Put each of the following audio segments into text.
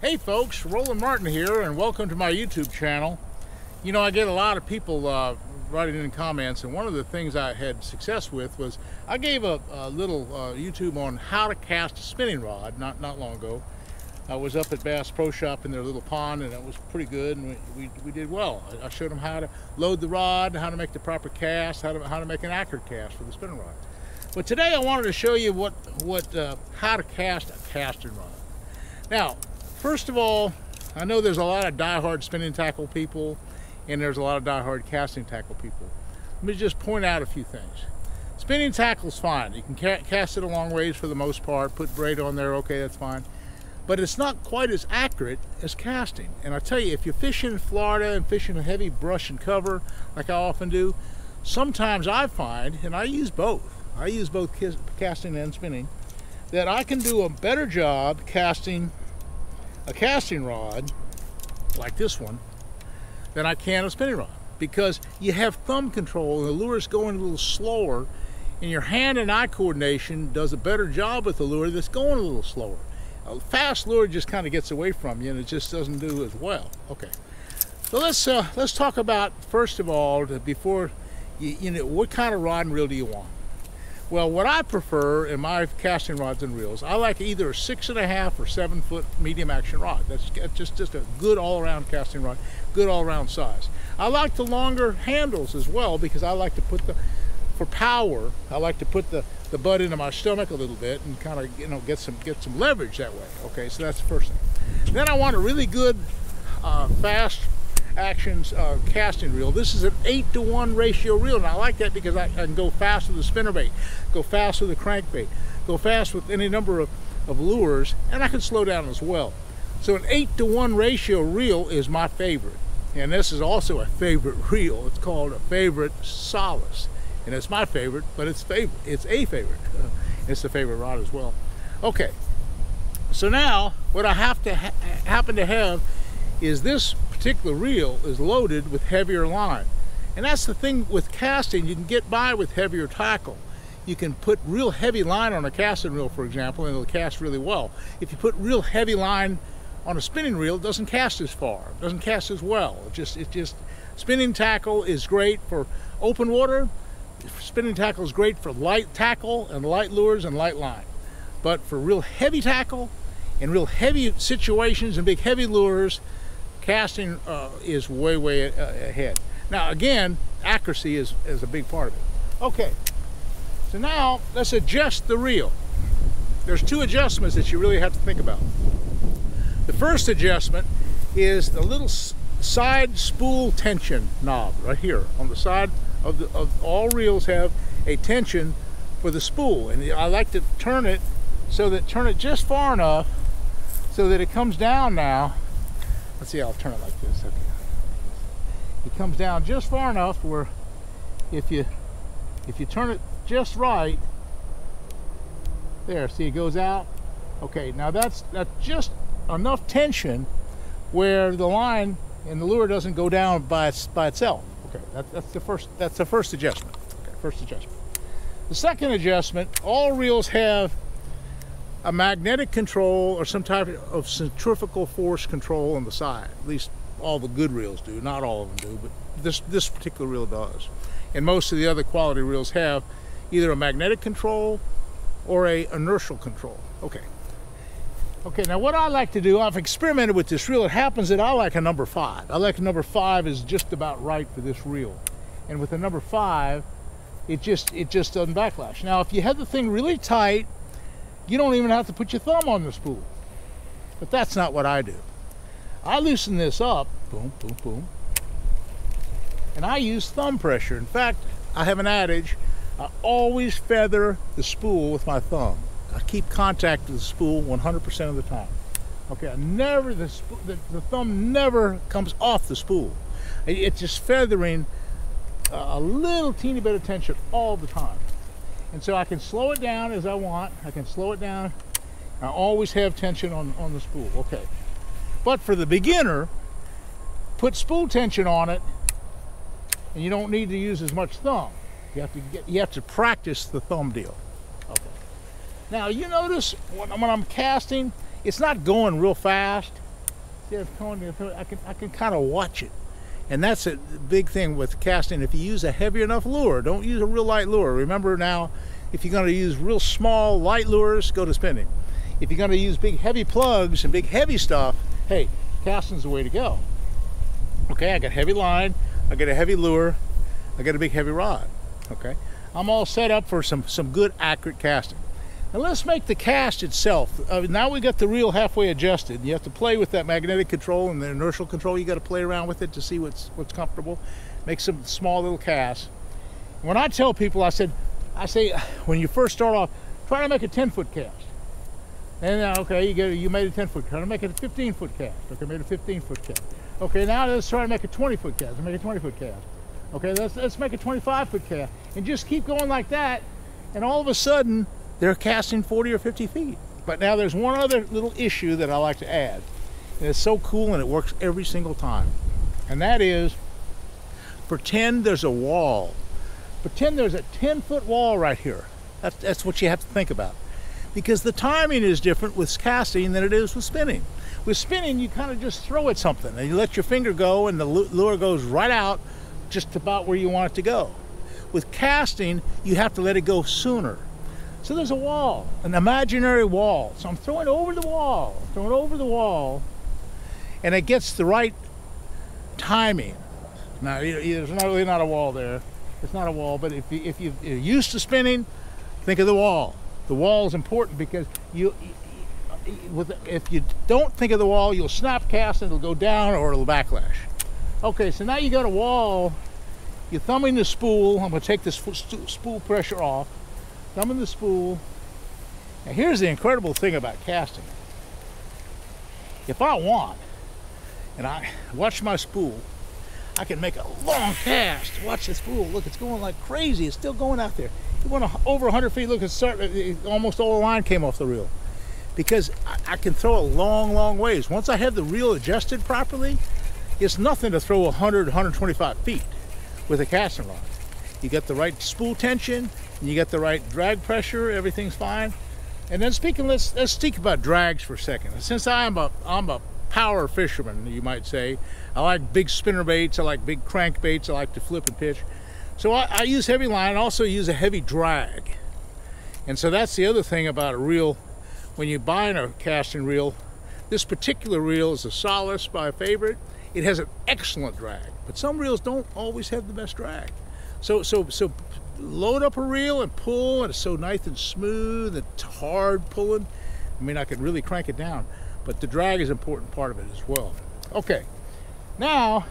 Hey folks, Roland Martin here, and welcome to my YouTube channel. You know, I get a lot of people writing in comments, and one of the things I had success with was I gave a little YouTube on how to cast a spinning rod not long ago. I was up at B.A.S.S Pro Shop in their little pond, and it was pretty good, and we did well. I showed them how to load the rod, how to make the proper cast, how to make an accurate cast for the spinning rod. But today I wanted to show you how to cast a casting rod. Now, first of all, I know there's a lot of die-hard spinning tackle people, and there's a lot of die-hard casting tackle people. Let me just point out a few things. Spinning tackle's fine. You can cast it a long ways for the most part, put braid on there, okay, that's fine. But it's not quite as accurate as casting. And I tell you, if you're fishing in Florida and fishing a heavy brush and cover, like I often do, sometimes I find, and I use both casting and spinning, that I can do a better job casting a casting rod like this one than I can a spinning rod, because you have thumb control and the lure's going a little slower, and your hand and eye coordination does a better job with the lure that's going a little slower. A fast lure just kind of gets away from you and it just doesn't do as well. Okay, so let's talk about, first of all, before you know, what kind of rod and reel do you want? Well, what I prefer in my casting rods and reels, I like either a 6.5 or 7 foot medium action rod. That's just a good all-around casting rod, good all-around size. I like the longer handles as well, because I like to put for power, I like to put the butt into my stomach a little bit and kind of, you know, get some leverage that way. Okay, so that's the first thing. Then I want a really good fast actions casting reel. This is an 8-to-1 ratio reel, and I like that because I can go fast with the spinnerbait, go fast with the crankbait, go fast with any number of lures, and I can slow down as well. So an 8-to-1 ratio reel is my favorite, and this is also a favorite reel. It's called a favorite solace, and it's my favorite, but it's a favorite. It's a favorite rod as well. Okay, so now what I have to happen to have is this particular reel is loaded with heavier line. And that's the thing with casting, you can get by with heavier tackle. You can put real heavy line on a casting reel, for example, and it'll cast really well. If you put real heavy line on a spinning reel, it doesn't cast as far, it doesn't cast as well. It just spinning tackle is great for open water. Spinning tackle is great for light tackle and light lures and light line. But for real heavy tackle and real heavy situations and big heavy lures, casting is way ahead. Now again, accuracy is a big part of it. Okay, so now let's adjust the reel. There's two adjustments that you really have to think about. The first adjustment is the little side spool tension knob right here on the side of all reels have a tension for the spool, and I like to turn it just far enough so that it comes down now. Let's see, I'll turn it like this. Okay. It comes down just far enough where if you turn it just right, there, see, it goes out. Okay, now that's just enough tension where the line and the lure doesn't go down by itself. Okay, that's the first adjustment. Okay, first adjustment. The second adjustment, all reels have a magnetic control or some type of centrifugal force control on the side. At least all the good reels do. Not all of them do, but this particular reel does. And most of the other quality reels have either a magnetic control or a inertial control. Okay. Okay, now what I like to do, I've experimented with this reel. It happens that I like a number 5. I like a number 5 is just about right for this reel. And with a number 5, it just doesn't backlash. Now, if you have the thing really tight, you don't even have to put your thumb on the spool. But that's not what I do. I loosen this up, boom, boom, boom, and I use thumb pressure. In fact, I have an adage, I always feather the spool with my thumb. I keep contact with the spool 100% of the time. Okay, the thumb never comes off the spool. It's just feathering a little teeny bit of tension all the time. And so I can slow it down as I want. I can slow it down. I always have tension on the spool. Okay. But for the beginner, put spool tension on it, and you don't need to use as much thumb. You have to practice the thumb deal. Okay. Now you notice when I'm casting, it's not going real fast. See, it's going, I can kind of watch it. And that's a big thing with casting. If you use a heavy enough lure, don't use a real light lure. Remember now, if you're going to use real small light lures, go to spinning. If you're going to use big heavy plugs and big heavy stuff, hey, casting's the way to go. Okay, I got heavy line, I got a heavy lure, I got a big heavy rod. Okay, I'm all set up for some good accurate casting. Now let's make the cast itself. Now we got the reel halfway adjusted. You have to play with that magnetic control and the inertial control. You got to play around with it to see what's comfortable. Make some small little casts. When I tell people, I say when you first start off, try to make a 10-foot cast. And okay, you made a 10-foot cast. Make it a 15-foot cast. Okay, made a 15-foot cast. Okay, now let's try to make a 20-foot cast. Make a 20-foot cast. Okay, let's make a 25-foot cast, and just keep going like that. And all of a sudden, they're casting 40 or 50 feet. But now there's one other little issue that I like to add. And it's so cool and it works every single time. And that is, pretend there's a wall. Pretend there's a 10-foot wall right here. That's what you have to think about. Because the timing is different with casting than it is with spinning. With spinning, you kind of just throw at something and you let your finger go and the lure goes right out just about where you want it to go. With casting, you have to let it go sooner. So there's a wall, an imaginary wall. So I'm throwing over the wall, and it gets the right timing. Now, there's really not a wall there. It's not a wall, but if you're used to spinning, think of the wall. The wall is important because if you don't think of the wall, you'll snap cast and it'll go down or it'll backlash. Okay, so now you got a wall. You're thumbing the spool. I'm going to take this spool pressure off. Thumbing the spool. Now here's the incredible thing about casting. If I want, and I watch my spool, I can make a long cast. Watch the spool. Look, it's going like crazy. It's still going out there. It went over 100 feet. Look, almost all the line came off the reel. Because I can throw a long ways. Once I have the reel adjusted properly, it's nothing to throw 100, 125 feet with a casting rod. You got the right spool tension, and you got the right drag pressure, everything's fine. And then let's speak about drags for a second. Since I'm a power fisherman, you might say, I like big spinner baits, I like big crank baits, I like to flip and pitch. So I use heavy line, I also use a heavy drag. And so that's the other thing about a reel. When you're buying a casting reel, this particular reel is a Solace, my favorite. It has an excellent drag, but some reels don't always have the best drag. So load up a reel and pull, and it's so nice and smooth and hard pulling. I mean, I can really crank it down, but the drag is an important part of it as well. Okay, now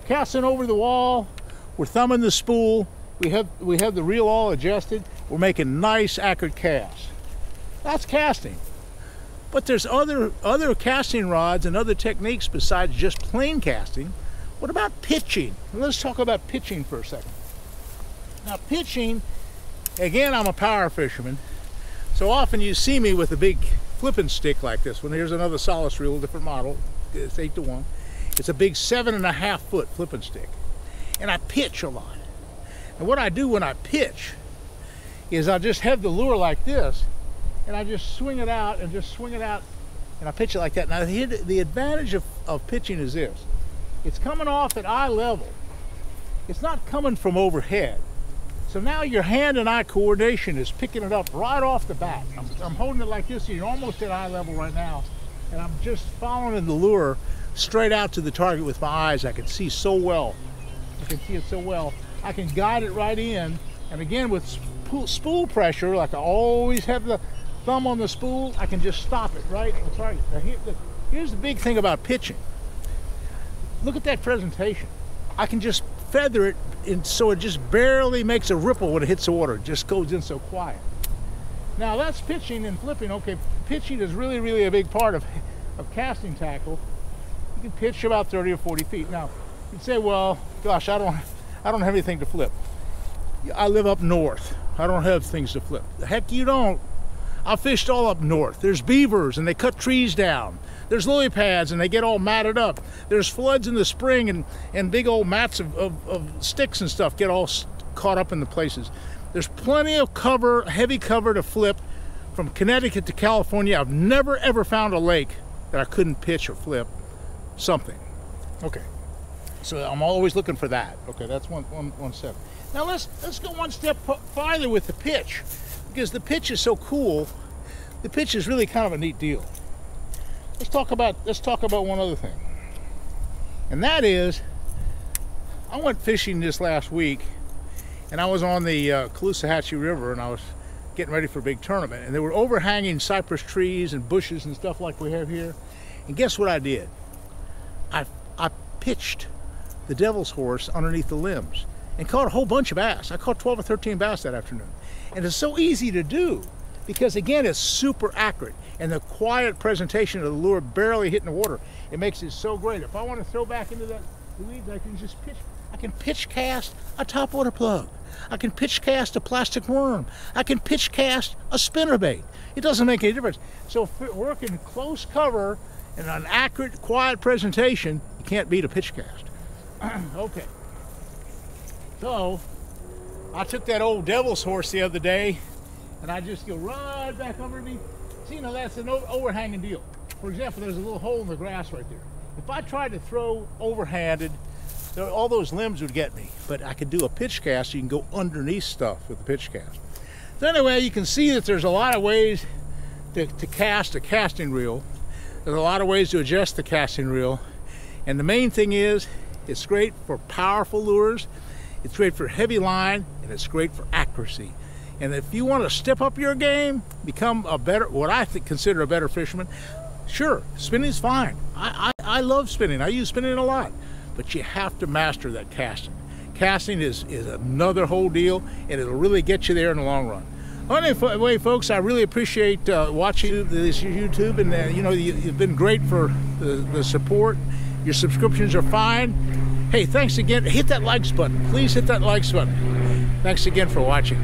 casting over the wall, we're thumbing the spool. We have the reel all adjusted. We're making nice, accurate casts. That's casting. But there's other casting rods and other techniques besides just plain casting. What about pitching? Let's talk about pitching for a second. Now pitching, again, I'm a power fisherman, so often you see me with a big flipping stick like this one. Here's another Solace reel, different model. It's 8-to-1. It's a big 7.5-foot flipping stick, and I pitch a lot. And what I do when I pitch is I just have the lure like this, and I just swing it out and just swing it out, and I pitch it like that. Now here, the advantage of pitching is this. It's coming off at eye level. It's not coming from overhead. So now your hand and eye coordination is picking it up right off the bat. I'm holding it like this, so you're almost at eye level right now, and I'm just following the lure straight out to the target with my eyes. I can see so well. I can see it so well. I can guide it right in, and again with spool pressure, like I always have the thumb on the spool, I can just stop it right on the target. Now here's the big thing about pitching. Look at that presentation. I can just feather it in so it just barely makes a ripple when it hits the water. It just goes in so quiet. Now that's pitching and flipping. Okay, pitching is really a big part of casting tackle. You can pitch about 30 or 40 feet. Now you'd say, well, gosh, I don't have anything to flip. I live up north. I don't have things to flip. The heck you don't. I fished all up north. There's beavers and they cut trees down. There's lily pads and they get all matted up. There's floods in the spring and big old mats of sticks and stuff get all caught up in the places. There's plenty of cover, heavy cover to flip from Connecticut to California. I've never ever found a lake that I couldn't pitch or flip. something. Okay, so I'm always looking for that. Okay, that's one step. Now let's go one step farther with the pitch, because the pitch is so cool. The pitch is really kind of a neat deal. Let's talk about one other thing, and that is, I went fishing this last week, and I was on the Caloosahatchee River, and I was getting ready for a big tournament, and there were overhanging cypress trees and bushes and stuff like we have here. And guess what I did? I pitched the devil's horse underneath the limbs and caught a whole bunch of bass. I caught 12 or 13 bass that afternoon. And it's so easy to do because, again, it's super accurate, and the quiet presentation of the lure barely hitting the water, it makes it so great. If I want to throw back into the weeds, I can just pitch. I can pitch cast a topwater plug. I can pitch cast a plastic worm. I can pitch cast a spinnerbait. It doesn't make any difference. So working close cover and an accurate, quiet presentation, you can't beat a pitch cast. Okay. So I took that old devil's horse the other day, and I just go right back underneath. See, you know, that's an overhanging deal. For example, there's a little hole in the grass right there. If I tried to throw overhanded, all those limbs would get me, but I could do a pitch cast. You can go underneath stuff with the pitch cast. So anyway, you can see that there's a lot of ways to cast a casting reel. There's a lot of ways to adjust the casting reel, and the main thing is, it's great for powerful lures, it's great for heavy line, and it's great for accuracy. And if you want to step up your game, become a better, what I consider a better fisherman, sure, spinning's fine. I love spinning. I use spinning a lot. But you have to master that casting. Casting is another whole deal, and it'll really get you there in the long run. Anyway, folks, I really appreciate watching this YouTube, and you know, you've been great for the support. Your subscriptions are fine. Hey, thanks again. Hit that likes button. Please hit that likes button. Thanks again for watching.